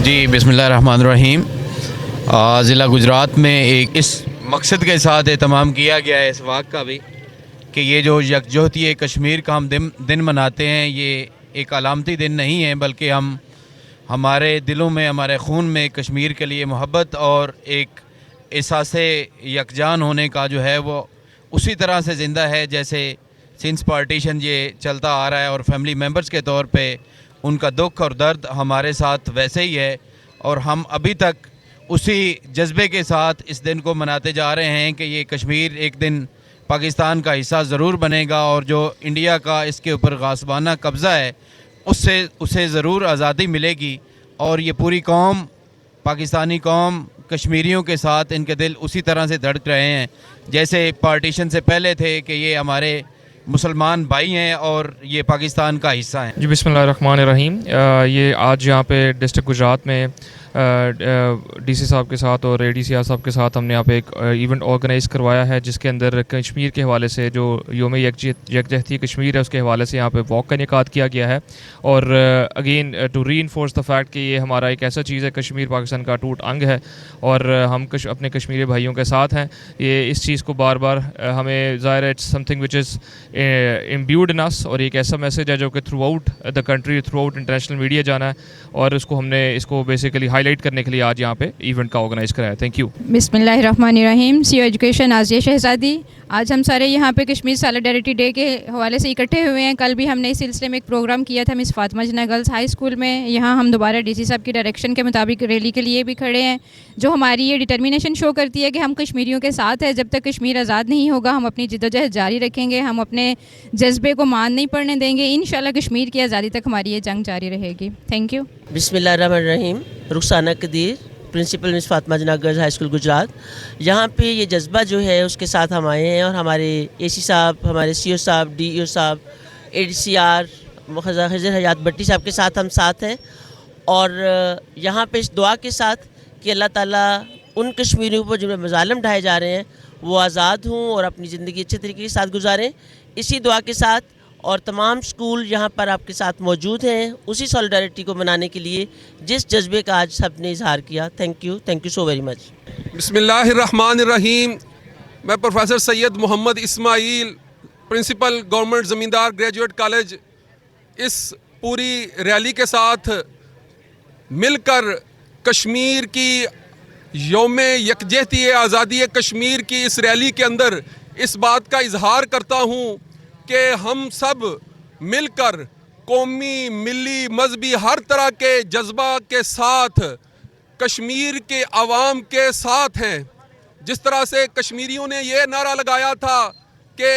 جی بسم اللہ الرحمن الرحیم. ضلع گجرات میں ایک اس مقصد کے ساتھ اہتمام کیا گیا ہے اس واقعہ کا بھی کہ یہ جو یکجہتی کشمیر کا ہم دن مناتے ہیں، یہ ایک علامتی دن نہیں ہے، بلکہ ہمارے دلوں میں، ہمارے خون میں کشمیر کے لیے محبت اور ایک احساس یکجان ہونے کا جو ہے وہ اسی طرح سے زندہ ہے جیسے سنس پارٹیشن یہ چلتا آ رہا ہے، اور فیملی ممبرز کے طور پہ ان کا دکھ اور درد ہمارے ساتھ ویسے ہی ہے، اور ہم ابھی تک اسی جذبے کے ساتھ اس دن کو مناتے جا رہے ہیں کہ یہ کشمیر ایک دن پاکستان کا حصہ ضرور بنے گا، اور جو انڈیا کا اس کے اوپر غاصبانہ قبضہ ہے اسے ضرور آزادی ملے گی. اور یہ پوری قوم، پاکستانی قوم، کشمیریوں کے ساتھ ان کے دل اسی طرح سے دھڑک رہے ہیں جیسے پارٹیشن سے پہلے تھے کہ یہ ہمارے مسلمان بھائی ہیں اور یہ پاکستان کا حصہ ہیں. جی بسم اللہ الرحمن الرحیم. یہ آج یہاں پہ ڈسٹرکٹ گجرات میں ڈی سی صاحب کے ساتھ اور اے ڈی سی صاحب کے ساتھ ہم نے یہاں پہ ایک ایونٹ آرگنائز کروایا ہے جس کے اندر کشمیر کے حوالے سے جو یوم یکجہتی کشمیر ہے اس کے حوالے سے یہاں پہ واک کا انعقاد کیا گیا ہے. اور again to reinforce the fact کہ یہ ہمارا ایک ایسا چیز ہے، کشمیر پاکستان کا ٹوٹ انگ ہے اور ہم اپنے کشمیری بھائیوں کے ساتھ ہیں. یہ اس چیز کو بار بار ہمیں ظاہر ہے سم تھنگ وچ از امبیوڈ ان اس، اور ایک ایسا میسیج ہے جو کہ through out the country, through out international media جانا ہے، اور اس کو ہم نے اس کو بیسیکلی ہائی لائٹ کرنے کے لیے آج یہاں پہ ایونٹ کا آرگنائز کرایا. Thank you. بسم اللہ الرحمن الرحیم. سی ایجوکیشن آزیہ شہزادی. آج ہم سارے یہاں پہ کشمیر سالیڈیرٹی ڈے کے حوالے سے اکٹھے ہوئے ہیں. کل بھی ہم نے اس سلسلے میں ایک پروگرام کیا تھا مس فاطمہ جناح گرلز ہائی اسکول میں. یہاں ہم دوبارہ ڈی سی صاحب کی ڈائریکشن کے مطابق ریلی کے لیے بھی کھڑے ہیں، جو ہماری یہ ڈٹرمینیشن شو کرتی ہے کہ ہم کشمیریوں کے ساتھ ہیں. جب تک کشمیر آزاد نہیں ہوگا ہم اپنی جدوجہد جاری رکھیں گے، ہم اپنے جذبے کو مان نہیں پڑنے دیں گے. انشاءاللہ کشمیر کی آزادی تک ہماری یہ جنگ جاری رہے گی. Thank you. بسم اللہ الرحمن الرحیم. رخسانہ قدیر، پرنسپل مس فاطمہ جناح گرلز ہائی اسکول گجرات. یہاں پہ یہ جذبہ جو ہے اس کے ساتھ ہم آئے ہیں، اور ہمارے اے سی صاحب، ہمارے سی او صاحب، ڈی او صاحب، اے ڈی سی آر خضر حیات بٹی صاحب کے ساتھ ہم ساتھ ہیں. اور یہاں پہ اس دعا کے ساتھ کہ اللہ تعالیٰ ان کشمیریوں پر جو مظالم ڈھائے جا رہے ہیں وہ آزاد ہوں اور اپنی زندگی اچھے طریقے کے ساتھ گزاریں. اسی دعا کے ساتھ اور تمام سکول یہاں پر آپ کے ساتھ موجود ہیں اسی سولیڈیرٹی کو منانے کے لیے جس جذبے کا آج سب نے اظہار کیا. Thank you so very much. بسم اللہ الرحمن الرحیم. میں پروفیسر سید محمد اسماعیل، پرنسپل گورنمنٹ زمیندار گریجویٹ کالج، اس پوری ریلی کے ساتھ مل کر کشمیر کی یوم یکجہتی آزادی کشمیر کی اس ریلی کے اندر اس بات کا اظہار کرتا ہوں کہ ہم سب مل کر قومی، ملی، مذہبی ہر طرح کے جذبہ کے ساتھ کشمیر کے عوام کے ساتھ ہیں. جس طرح سے کشمیریوں نے یہ نعرہ لگایا تھا کہ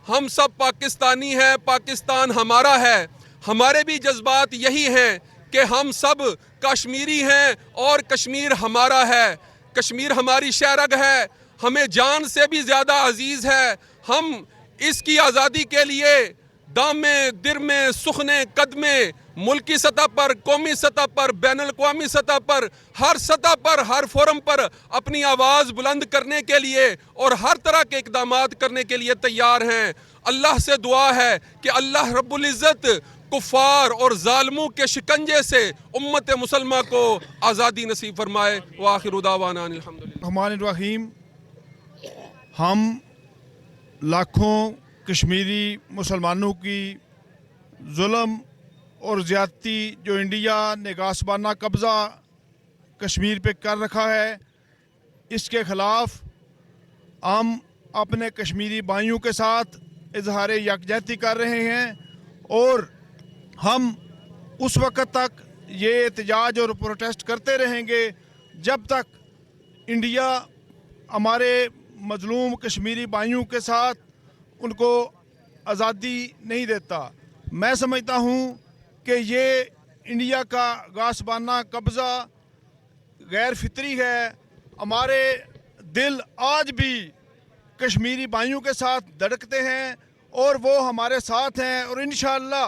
ہم سب پاکستانی ہیں، پاکستان ہمارا ہے، ہمارے بھی جذبات یہی ہیں کہ ہم سب کشمیری ہیں اور کشمیر ہمارا ہے. کشمیر ہماری شہرگ ہے، ہمیں جان سے بھی زیادہ عزیز ہے. ہم اس کی آزادی کے لیے دامے، درمے، سخنے، قدمے، ملکی سطح پر، قومی سطح پر، بین الاقوامی سطح پر، ہر سطح پر، ہر فورم پر اپنی آواز بلند کرنے کے لیے اور ہر طرح کے اقدامات کرنے کے لیے تیار ہیں. اللہ سے دعا ہے کہ اللہ رب العزت کفار اور ظالموں کے شکنجے سے امت مسلمہ کو آزادی نصیب فرمائے. وآخر دعوانا الحمدللہ. الرحمن الرحیم. ہم لاکھوں کشمیری مسلمانوں کی ظلم اور زیادتی جو انڈیا نے غاصبانہ قبضہ کشمیر پہ کر رکھا ہے، اس کے خلاف ہم اپنے کشمیری بھائیوں کے ساتھ اظہار یکجہتی کر رہے ہیں، اور ہم اس وقت تک یہ احتجاج اور پروٹیسٹ کرتے رہیں گے جب تک انڈیا ہمارے مظلوم کشمیری بھائیوں کے ساتھ ان کو آزادی نہیں دیتا. میں سمجھتا ہوں کہ یہ انڈیا کا غاصبانہ قبضہ غیر فطری ہے. ہمارے دل آج بھی کشمیری بھائیوں کے ساتھ دھڑکتے ہیں اور وہ ہمارے ساتھ ہیں، اور انشاءاللہ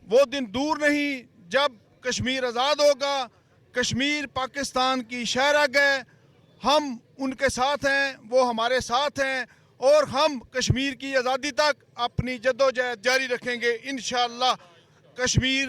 وہ دن دور نہیں جب کشمیر آزاد ہوگا. کشمیر پاکستان کی شہرگ ہے، ہم ان کے ساتھ ہیں، وہ ہمارے ساتھ ہیں، اور ہم کشمیر کی آزادی تک اپنی جدوجہد جاری رکھیں گے. انشاءاللہ کشمیر